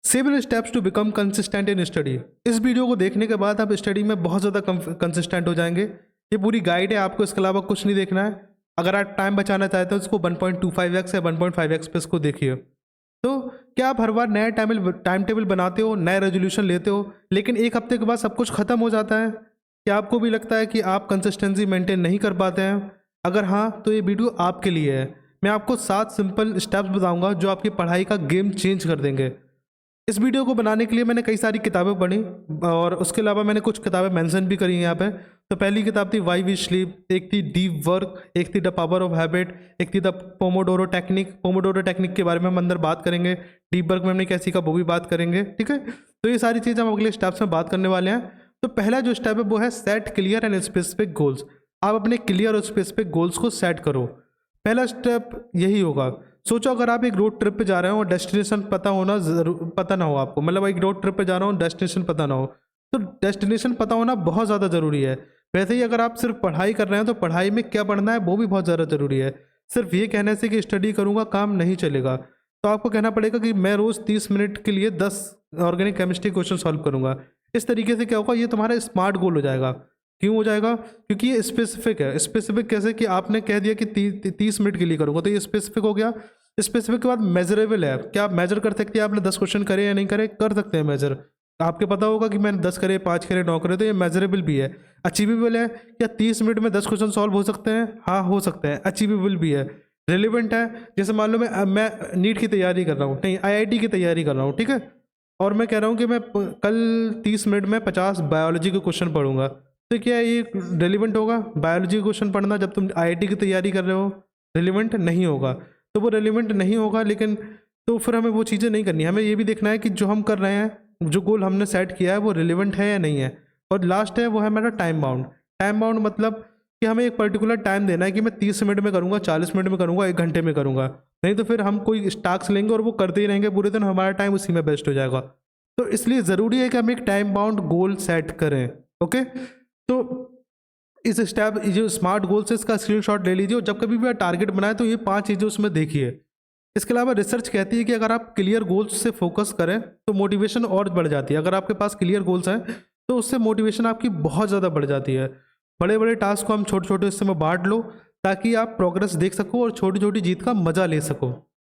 Simple steps to become consistent in study. इस video को देखने के बाद आप स्टडी में बहुत ज़्यादा कंसिस्टेंट हो जाएंगे। ये पूरी गाइड है, आपको इसके अलावा कुछ नहीं देखना है। अगर आप टाइम बचाना चाहते हो इसको 1.25x या 1.5x पे इसको देखिए। तो क्या आप हर बार नया टाइम टेबल बनाते हो, नया रेजोल्यूशन लेते हो, लेकिन एक हफ्ते के बाद सब कुछ खत्म हो जाता है? क्या आपको भी लगता है कि आप कंसिस्टेंसी मेंटेन नहीं कर पाते हैं? अगर हाँ तो ये वीडियो आपके लिए है। मैं आपको 7 सिंपल स्टेप्स बताऊंगा जो आपकी पढ़ाई का गेम चेंज कर देंगे। इस वीडियो को बनाने के लिए मैंने कई सारी किताबें पढ़ी और उसके अलावा मैंने कुछ किताबें मेंशन भी करी हैं यहाँ पे। तो पहली किताब थी वाई वी स्लीप, एक थी डीप वर्क, एक थी द पावर ऑफ हैबिट, एक थी the Pomodoro technique. Pomodoro technique के बारे में हम अंदर बात करेंगे। डीप वर्क में हमने कैसी का वो भी बात करेंगे, ठीक है। तो ये सारी चीज़ें हम अगले स्टेप्स में बात करने वाले हैं। तो पहला जो स्टेप है वो है set clear and specific goals. आप अपने क्लियर और स्पेसिफिक गोल्स को सेट करो। पहला स्टेप यही होगा। सोचो अगर आप एक रोड ट्रिप पे जा रहे हो और डेस्टिनेशन पता ना हो आपको, मतलब एक रोड ट्रिप पे जा रहा हो, डेस्टिनेशन पता ना हो, तो डेस्टिनेशन पता होना बहुत ज़्यादा ज़रूरी है। वैसे ही अगर आप सिर्फ पढ़ाई कर रहे हैं तो पढ़ाई में क्या पढ़ना है वो भी बहुत ज़्यादा ज़रूरी है। सिर्फ ये कहने से कि स्टडी करूँगा काम नहीं चलेगा। तो आपको कहना पड़ेगा कि मैं रोज़ 30 मिनट के लिए 10 ऑर्गेनिक केमिस्ट्री क्वेश्चन सॉल्व करूँगा। इस तरीके से क्या होगा, ये तुम्हारा स्मार्ट गोल हो जाएगा। क्यों हो जाएगा? क्योंकि ये स्पेसिफिक है। स्पेसिफिक कैसे कि आपने कह दिया कि 30 मिनट के लिए करूँगा, तो ये स्पेसिफिक हो गया। स्पेसिफिक के बाद मेजरेबल है। क्या आप मेजर कर सकते हैं आपने 10 क्वेश्चन करे या नहीं करे? कर सकते हैं मेजर। आपके पता होगा कि मैंने 10 करे, 5 करे, 9 करे, तो ये मेजरेबल भी है। अचीवेबल है। क्या 30 मिनट में 10 क्वेश्चन सॉल्व हो सकते हैं? हाँ हो सकते हैं। अचीवेबल भी है। रिलेवेंट है। जैसे मान लो मैं नीट की तैयारी कर रहा हूँ, नहीं IIT की तैयारी कर रहा हूँ, ठीक है, और मैं कह रहा हूँ कि मैं कल 30 मिनट में 50 बायोलॉजी के क्वेश्चन पढ़ूंगा, तो क्या ये रिलेवेंट होगा? बायोलॉजी के क्वेश्चन पढ़ना जब तुम IIT की तैयारी कर रहे हो, रिलेवेंट नहीं होगा। तो वो रेलिवेंट नहीं होगा, लेकिन तो फिर हमें वो चीज़ें नहीं करनी। हमें ये भी देखना है कि जो हम कर रहे हैं, जो गोल हमने सेट किया है वो रिलेवेंट है या नहीं है। और लास्ट है वो है मेरा टाइम बाउंड। टाइम बाउंड मतलब कि हमें एक पर्टिकुलर टाइम देना है कि मैं 30 मिनट में करूँगा, 40 मिनट में करूँगा, 1 घंटे में करूँगा। नहीं तो फिर हम कोई टास्क लेंगे और वो करते ही रहेंगे पूरे दिन, हमारा टाइम उसी में वेस्ट हो जाएगा। तो इसलिए ज़रूरी है कि हम एक टाइम बाउंड गोल सेट करें। ओके, तो इस स्टेप जो स्मार्ट गोल्स है इसका स्क्रीनशॉट ले लीजिए और जब कभी भी आप टारगेट बनाए तो ये 5 चीज़ें उसमें देखिए। इसके अलावा रिसर्च कहती है कि अगर आप क्लियर गोल्स से फोकस करें तो मोटिवेशन और बढ़ जाती है। अगर आपके पास क्लियर गोल्स हैं तो उससे मोटिवेशन आपकी बहुत ज़्यादा बढ़ जाती है। बड़े बड़े टास्क को हम छोटे छोटे हिस्से में बांट लो ताकि आप प्रोग्रेस देख सको और छोटी छोटी जीत का मजा ले सको,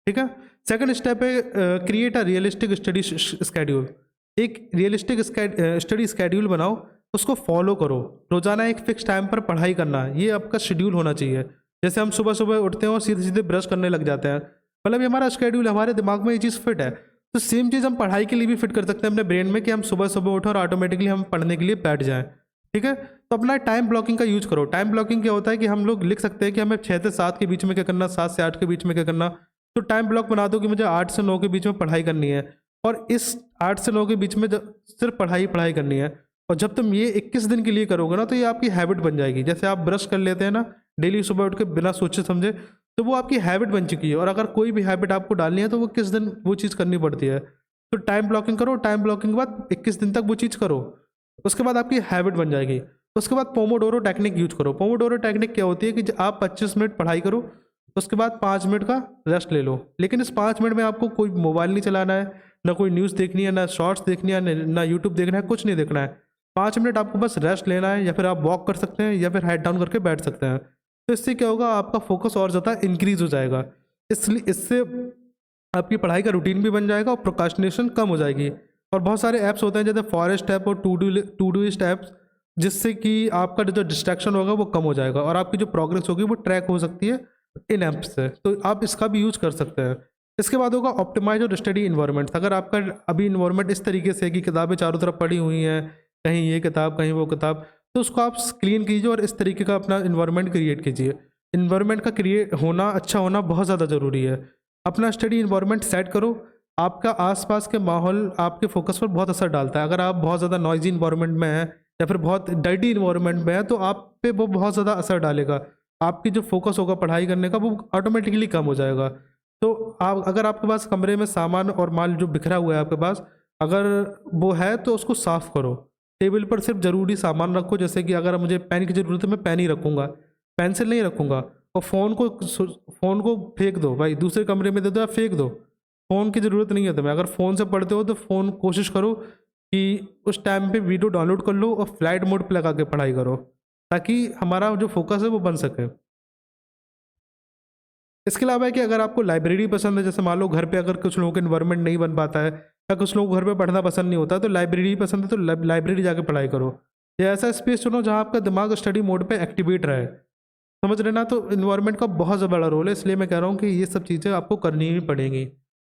ठीक है। सेकंड स्टेप है create a realistic study schedule. एक रियलिस्टिक स्टडी स्केड्यूल बनाओ, उसको फॉलो करो। रोजाना एक फिक्स टाइम पर पढ़ाई करना, ये आपका शेड्यूल होना चाहिए। जैसे हम सुबह सुबह उठते हैं और सीधे सीधे ब्रश करने लग जाते हैं, मतलब ये हमारा शेड्यूल, हमारे दिमाग में ये चीज़ फिट है। तो सेम चीज़ हम पढ़ाई के लिए भी फिट कर सकते हैं अपने ब्रेन में कि हम सुबह सुबह उठें और ऑटोमेटिकली हम पढ़ने के लिए बैठ जाएं, ठीक है। तो अपना टाइम ब्लॉकिंग का यूज करो। टाइम ब्लॉकिंग क्या होता है कि हम लोग लिख सकते हैं कि हमें 6 से 7 के बीच में क्या करना, 7 से 8 के बीच में क्या करना। तो टाइम ब्लॉक बना दो कि मुझे 8 से 9 के बीच में पढ़ाई करनी है और इस 8 से 9 के बीच में सिर्फ पढ़ाई करनी है। और जब तुम ये 21 दिन के लिए करोगे ना तो ये आपकी हैबिट बन जाएगी। जैसे आप ब्रश कर लेते हैं ना डेली सुबह उठ के बिना सोचे समझे, तो वो आपकी हैबिट बन चुकी है। और अगर कोई भी हैबिट आपको डालनी है तो वो किस दिन वो चीज़ करनी पड़ती है। तो टाइम ब्लॉकिंग करो, टाइम ब्लॉकिंग के बाद 21 दिन तक वो चीज़ करो, उसके बाद आपकी हैबिट बन जाएगी। उसके बाद पोमोडोरो टेक्निक यूज करो। पोमोडोरो टेक्निक क्या होती है कि आप 25 मिनट पढ़ाई करो, उसके बाद 5 मिनट का रेस्ट ले लो। लेकिन इस 5 मिनट में आपको कोई मोबाइल नहीं चलाना है, ना कोई न्यूज़ देखनी है, ना शॉर्ट्स देखनी है, ना यूट्यूब देखना है, कुछ नहीं देखना है। 5 मिनट आपको बस रेस्ट लेना है, या फिर आप वॉक कर सकते हैं या फिर हेड डाउन करके बैठ सकते हैं। तो इससे क्या होगा, आपका फोकस और ज़्यादा इंक्रीज हो जाएगा। इसलिए इससे आपकी पढ़ाई का रूटीन भी बन जाएगा और प्रोक्रास्टिनेशन कम हो जाएगी। और बहुत सारे ऐप्स होते हैं जैसे फॉरेस्ट ऐप और टू डू लिस्ट ऐप्स, जिससे कि आपका जो डिस्ट्रैक्शन होगा वो कम हो जाएगा और आपकी जो प्रोग्रेस होगी वो ट्रैक हो सकती है इन ऐप से। तो आप इसका भी यूज़ कर सकते हैं। इसके बाद होगा ऑप्टिमाइज और स्टडी इन्वायरमेंट। अगर आपका अभी इन्वायरमेंट इस तरीके से है कि किताबें चारों तरफ पड़ी हुई हैं, कहीं ये किताब कहीं वो किताब, तो उसको आप क्लीन कीजिए और इस तरीके का अपना इन्वायरमेंट क्रिएट कीजिए। इन्वायरमेंट का क्रिएट होना, अच्छा होना बहुत ज़्यादा ज़रूरी है। अपना स्टडी इन्वायरमेंट सेट करो। आपका आसपास के माहौल आपके फोकस पर बहुत असर डालता है। अगर आप बहुत ज़्यादा नॉइजी इन्वायरमेंट में हैं या फिर बहुत डर्टी इन्वायरमेंट में है तो आप पे वो बहुत ज़्यादा असर डालेगा। आपकी जो फोकस होगा पढ़ाई करने का वो ऑटोमेटिकली कम हो जाएगा। तो आप अगर आपके पास कमरे में सामान और माल जो बिखरा हुआ है आपके पास, अगर वो है तो उसको साफ़ करो। टेबल पर सिर्फ ज़रूरी सामान रखो, जैसे कि अगर मुझे पेन की ज़रूरत है मैं पेन ही रखूँगा, पेंसिल नहीं रखूँगा। और फ़ोन को फेंक दो भाई, दूसरे कमरे में दे दो या फेंक दो। फ़ोन की ज़रूरत नहीं है तुम्हें। अगर फ़ोन से पढ़ते हो तो फ़ोन कोशिश करो कि उस टाइम पे वीडियो डाउनलोड कर लो और फ्लाइट मोड पे लगा के पढ़ाई करो, ताकि हमारा जो फ़ोकस है वो बन सके। इसके अलावा है कि अगर आपको लाइब्रेरी पसंद है, जैसे मान लो घर पे अगर कुछ लोगों का एनवायरनमेंट नहीं बन पाता है या कुछ लोगों को घर पे पढ़ना पसंद नहीं होता, तो लाइब्रेरी पसंद है तो लाइब्रेरी जाके पढ़ाई करो, या ऐसा स्पेस चुनो जहाँ आपका दिमाग स्टडी मोड पे एक्टिवेट रहे। समझ रहे ना? तो इन्वायरमेंट का बहुत ज़्यादा बड़ा रोल है, इसलिए मैं कह रहा हूँ कि ये सब चीज़ें आपको करनी ही पड़ेंगी।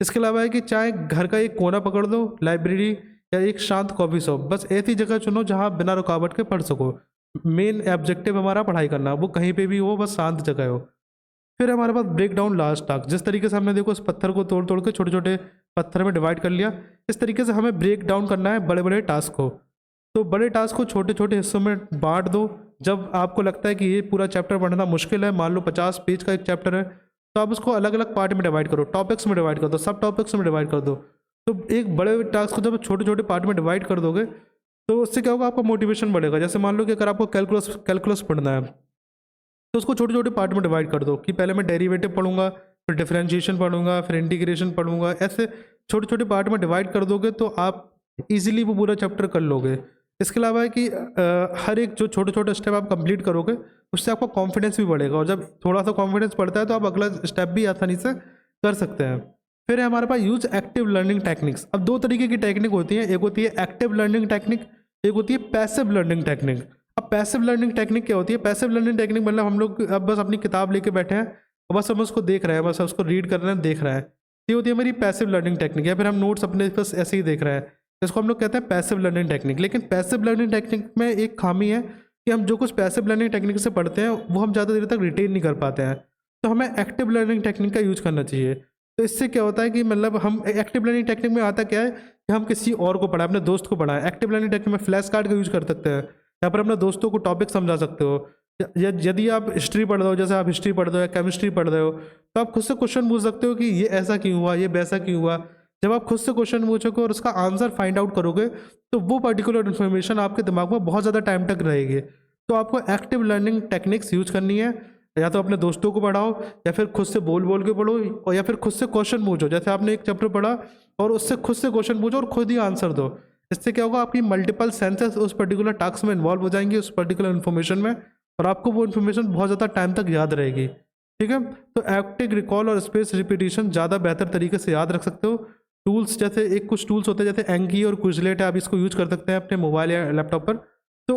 इसके अलावा है कि चाहे घर का एक कोना पकड़ लो, लाइब्रेरी या एक शांत कॉफ़ी शॉप, बस ऐसी जगह चुनो जहाँ आप बिना रुकावट के पढ़ सको। मेन ऑब्जेक्टिव हमारा पढ़ाई करना, वो कहीं पे भी हो, बस शांत जगह हो। फिर हमारे पास ब्रेक डाउन लास्ट टास्क, जिस तरीके से हमने देखो इस पत्थर को तोड़ तोड़ के छोटे छोटे पत्थर में डिवाइड कर लिया, इस तरीके से हमें ब्रेक डाउन करना है बड़े बड़े टास्क को। तो बड़े टास्क को छोटे छोटे हिस्सों में बांट दो। जब आपको लगता है कि ये पूरा चैप्टर पढ़ना मुश्किल है, मान लो 50 पेज का एक चैप्टर है, तो आप उसको अलग अलग पार्ट में डिवाइड करो, टॉपिक्स में डिवाइड कर दो, सब टॉपिक्स में डिवाइड कर दो। तो एक बड़े टास्क को जब छोटे छोटे पार्ट में डिवाइड कर दोगे, तो उससे क्या होगा, आपका मोटिवेशन बढ़ेगा। जैसे मान लो कि अगर आपको कैलकुलस कैलकुलस पढ़ना है, तो उसको छोटे छोटे पार्ट में डिवाइड कर दो कि पहले मैं डेरिवेटिव पढ़ूंगा, फिर डिफरेंशिएशन पढ़ूंगा, फिर इंटीग्रेशन पढ़ूंगा। ऐसे छोटे छोटे पार्ट में डिवाइड कर दोगे तो आप इजीली वो पूरा चैप्टर कर लोगे। इसके अलावा है कि हर एक जो छोटे छोटे स्टेप आप कंप्लीट करोगे, उससे आपका कॉन्फिडेंस भी बढ़ेगा, और जब थोड़ा सा कॉन्फिडेंस बढ़ता है तो आप अगला स्टेप भी आसानी से कर सकते हैं। फिर है हमारे पास यूज एक्टिव लर्निंग टेक्निक्स। अब दो तरीके की टेक्निक होती है, एक होती है एक्टिव लर्निंग टेक्निक, एक होती है पैसिव लर्निंग टेक्निक। अब पैसिव लर्निंग टेक्निक क्या होती है? पैसिव लर्निंग टेक्निक मतलब हम लोग अब बस अपनी किताब लेके बैठे हैं और बस हम उसको देख रहे हैं, बस उसको रीड कर रहे हैं, देख रहे हैं। ये होती है हमारी पैसिव लर्निंग टेक्निक। या फिर हम नोट्स अपने बस ऐसे ही देख रहे हैं, इसको हम लोग कहते हैं पैसिव लर्निंग टेक्निक। लेकिन पैसिव लर्निंग टेक्निक में एक खामी है कि हम जो कुछ पैसिव लर्निंग टेक्निक से पढ़ते हैं वो हम ज़्यादा देर तक रिटेन नहीं कर पाते हैं। तो हमें एक्टिव लर्निंग टेक्निक का यूज करना चाहिए। तो इससे क्या होता है कि मतलब हम एक्टिव लर्निंग टेक्निक में आता क्या है कि हम किसी और को पढ़ाएं, अपने दोस्त को पढ़ाएं। एक्टिव लर्निंग टेक्निक में फ्लैश कार्ड का यूज कर सकते हैं, यहाँ पर अपने दोस्तों को टॉपिक समझा सकते हो। यदि आप हिस्ट्री पढ़ रहे हो, जैसे आप हिस्ट्री पढ़ रहे हो या केमिस्ट्री पढ़ रहे हो, तो आप खुद से क्वेश्चन पूछ सकते हो कि ये ऐसा क्यों हुआ, ये वैसा क्यों हुआ। जब आप खुद से क्वेश्चन पूछोगे और उसका आंसर फाइंड आउट करोगे, तो वो पर्टिकुलर इन्फॉर्मेशन आपके दिमाग में बहुत ज़्यादा टाइम तक रहेगी। तो आपको एक्टिव लर्निंग टेक्निक्स यूज करनी है, या तो अपने दोस्तों को पढ़ाओ, या फिर खुद से बोल बोल के पढ़ो, और या फिर खुद से क्वेश्चन पूछो। जैसे आपने एक चैप्टर पढ़ा और उससे खुद से क्वेश्चन पूछो और खुद ही आंसर दो। इससे क्या होगा, आपकी मल्टीपल सेंसेस उस पर्टिकुलर टास्क में इन्वॉल्व हो जाएंगी, उस पर्टिकुलर इन्फॉर्मेशन में, और आपको वो इन्फॉर्मेशन बहुत ज़्यादा टाइम तक याद रहेगी। ठीक है? तो एक्टिव रिकॉल और स्पेस रिपीटिशन ज़्यादा बेहतर तरीके से याद रख सकते हो। टूल्स जैसे एक कुछ टूल्स होते हैं जैसे एंकी और क्विजलेट है, आप इसको यूज कर सकते हैं अपने मोबाइल या लैपटॉप पर। तो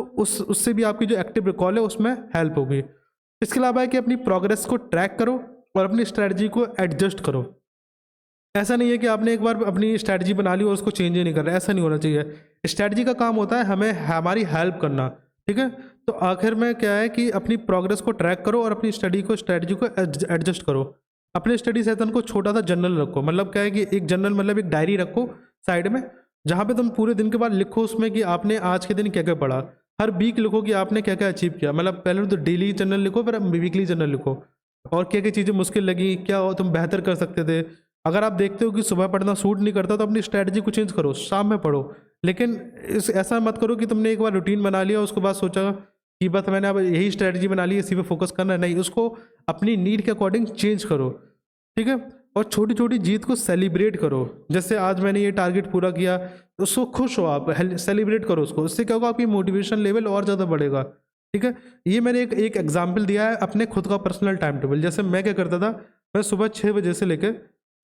उससे भी आपकी जो एक्टिव रिकॉल है उसमें हेल्प होगी। इसके अलावा है कि अपनी प्रोग्रेस को ट्रैक करो और अपनी स्ट्रैटेजी को एडजस्ट करो। ऐसा नहीं है कि आपने एक बार अपनी स्ट्रैटेजी बना ली और उसको चेंज ही नहीं कर रहा, ऐसा नहीं होना चाहिए। स्ट्रैटेजी का काम होता है हमें हमारी हेल्प करना। ठीक है? तो आखिर में क्या है कि अपनी प्रोग्रेस को ट्रैक करो और अपनी स्ट्रैटेजी को एडजस्ट करो। अपने स्टडी सेशन को छोटा सा जर्नल रखो, मतलब क्या है कि एक जर्नल मतलब एक डायरी रखो साइड में, जहाँ पे तुम पूरे दिन के बाद लिखो उसमें कि आपने आज के दिन क्या क्या पढ़ा। हर वीक लिखो कि आपने क्या क्या अचीव किया, मतलब पहले तो डेली जर्नल लिखो, फिर वीकली जर्नल लिखो, और क्या क्या चीज़ें मुश्किल लगी, क्या तुम बेहतर कर सकते थे। अगर आप देखते हो कि सुबह पढ़ना सूट नहीं करता, तो अपनी स्ट्रैटेजी को चेंज करो, शाम में पढ़ो। लेकिन ऐसा मत करो कि तुमने एक बार रूटीन बना लिया, उसके बाद सोचा कि बस मैंने अब यही स्ट्रैटेजी बना ली, इसी पे फोकस करना है। नहीं, उसको अपनी नीड के अकॉर्डिंग चेंज करो। ठीक है? और छोटी छोटी जीत को सेलिब्रेट करो। जैसे आज मैंने ये टारगेट पूरा किया, उसको खुश हो आप, सेलिब्रेट करो उसको। उससे क्या होगा, आपकी मोटिवेशन लेवल और ज़्यादा बढ़ेगा। ठीक है? ये मैंने एक एग्जाम्पल दिया है अपने खुद का पर्सनल टाइम टेबल। जैसे मैं क्या करता था, मैं सुबह 6 बजे से लेकर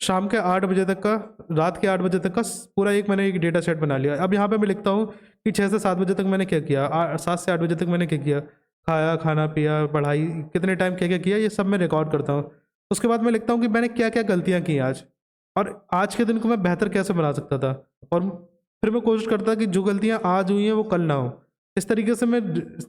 शाम के 8 बजे तक का, रात के 8 बजे तक का पूरा मैंने एक डेटा सेट बना लिया। अब यहाँ पे मैं लिखता हूँ कि 6 से 7 बजे तक मैंने क्या किया, 7 से 8 बजे तक मैंने क्या किया, खाया, खाना पिया, पढ़ाई, कितने टाइम क्या क्या किया, ये सब मैं रिकॉर्ड करता हूँ। उसके बाद मैं लिखता हूँ कि मैंने क्या क्या गलतियाँ की आज, और आज के दिन को मैं बेहतर कैसे बना सकता था। और फिर मैं कोशिश करता कि जो गलतियाँ आज हुई हैं वो कल ना हो। इस तरीके से मैं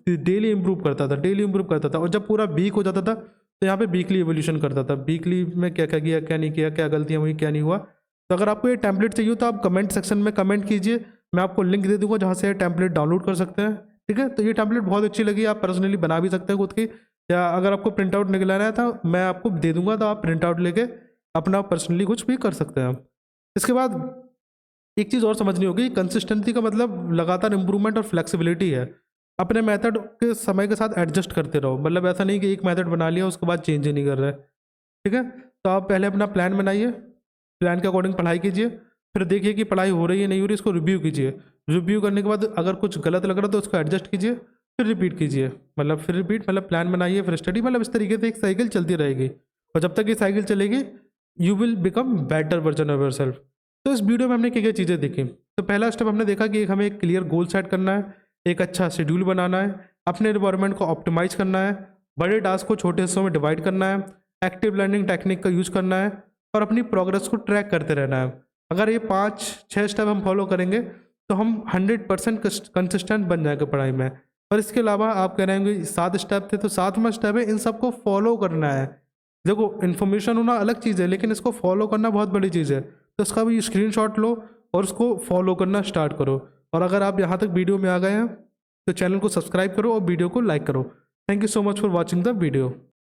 डेली इंप्रूव करता था, डेली इंप्रूव करता था। और जब पूरा वीक हो जाता था, तो यहाँ पे वीकली एवोल्यूशन करता था, वीकली में क्या क्या किया, क्या नहीं किया, क्या गलतियाँ हुई, क्या नहीं हुआ। तो अगर आपको ये टेम्पलेट चाहिए तो आप कमेंट सेक्शन में कमेंट कीजिए, मैं आपको लिंक दे दूंगा जहाँ से ये टेम्पलेट डाउनलोड कर सकते हैं। ठीक है? तो ये टेम्पलेट बहुत अच्छी लगी, आप पर्सनली बना भी सकते हैं खुद की, या अगर आपको प्रिंट आउट निकलाना है तो मैं आपको दे दूंगा, तो आप प्रिंट आउट लेके अपना पर्सनली कुछ भी कर सकते हैं। इसके बाद एक चीज़ और समझनी होगी, कंसिस्टेंसी का मतलब लगातार इंप्रूवमेंट और फ्लेक्सिबिलिटी है। अपने मेथड के समय के साथ एडजस्ट करते रहो, मतलब ऐसा नहीं कि एक मेथड बना लिया उसके बाद चेंज ही नहीं कर रहे। ठीक है? तो आप पहले अपना प्लान बनाइए, प्लान के अकॉर्डिंग पढ़ाई कीजिए, फिर देखिए कि पढ़ाई हो रही है नहीं हो रही, इसको रिव्यू कीजिए। रिव्यू करने के बाद अगर कुछ गलत लग रहा है तो उसको एडजस्ट कीजिए, फिर रिपीट कीजिए। फिर रिपीट प्लान बनाइए, फिर स्टडी, इस तरीके से एक साइकिल चलती रहेगी। और जब तक ये साइकिल चलेगी you will become better version of your self. तो इस वीडियो में हमने क्या क्या चीज़ें देखी। तो पहला स्टेप हमने देखा कि हमें एक क्लियर गोल सेट करना है, एक अच्छा शेड्यूल बनाना है, अपने एनवायरनमेंट को ऑप्टिमाइज करना है, बड़े टास्क को छोटे हिस्सों में डिवाइड करना है, एक्टिव लर्निंग टेक्निक का यूज़ करना है और अपनी प्रोग्रेस को ट्रैक करते रहना है। अगर ये 5-6 स्टेप हम फॉलो करेंगे तो हम 100% कंसिस्टेंट बन जाएंगे पढ़ाई में। और इसके अलावा आप कह रहे होंगे 7 स्टेप थे, तो 7वां स्टेप है इन सबको फॉलो करना है। देखो, इन्फॉर्मेशन होना अलग चीज़ है, लेकिन इसको फॉलो करना बहुत बड़ी चीज़ है। तो इसका भी स्क्रीनशॉट लो और उसको फॉलो करना स्टार्ट करो। और अगर आप यहाँ तक वीडियो में आ गए हैं तो चैनल को सब्सक्राइब करो और वीडियो को लाइक करो। Thank you so much for watching the video.